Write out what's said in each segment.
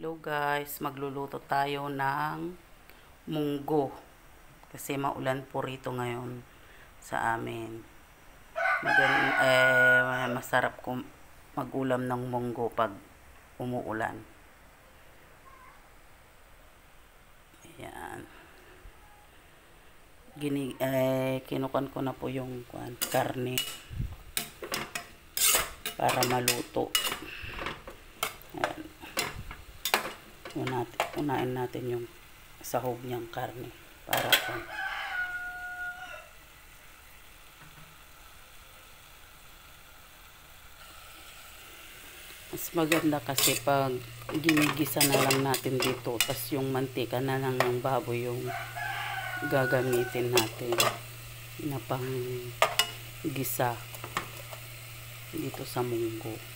Hello guys, magluluto tayo ng munggo kasi maulan po rito ngayon sa amin. Masarap magulam ng munggo pag umuulan. Ayan. Kinukan ko na po yung karne para maluto. Ayan. Unahin natin yung sahog niyang karne para mas maganda kasi pag ginigisa na lang natin dito, tas yung mantika na lang ng baboy yung gagamitin natin na pang gisa dito sa munggo.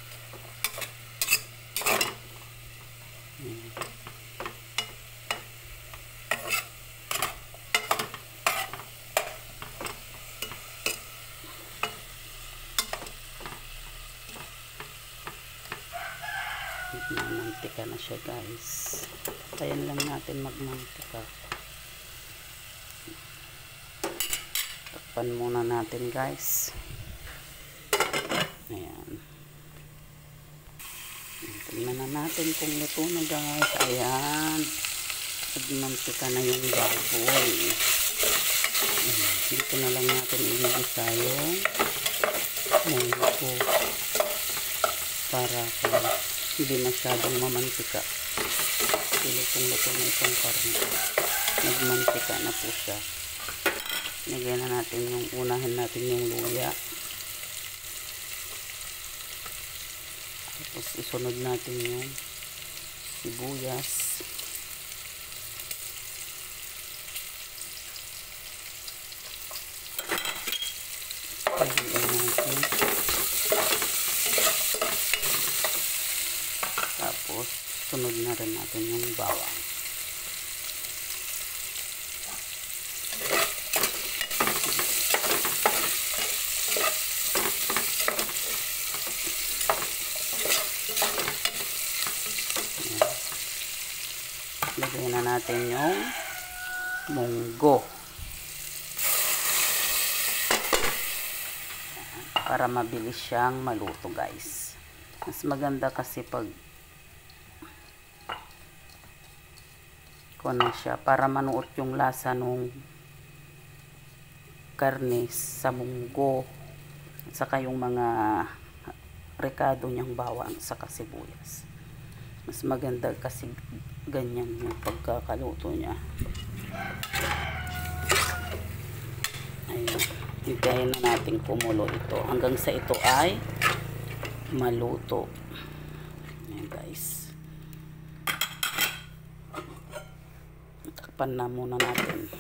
Mantika na siya guys. Ayan lang natin magmantika. Takpan muna natin guys. Ayan. Tingnan na natin kung luto na guys. Ayan. Magmantika na yung baboy. Ayan. Dito na lang natin inigisa yung munggo para hindi masyadong mamantika. Lutong-luto na itong karne. Nagmantika na po siya. Lagyan na natin unahin natin yung luya. Tapos isunod natin yung sibuyas. Lagyan natin. Tapos sunod na rin natin yung bawang. Lagyan na natin yung munggo para mabilis siyang maluto guys. Mas maganda kasi pag na siya para manuot yung lasa nung karne sa munggo at saka yung mga rekado niyang bawang saka sibuyas. Mas maganda kasi ganyan yung pagkakaluto niya. Ayun. Hintayin na natin kumulo ito hanggang sa ito ay maluto. Ayan guys. Takpan na muna natin.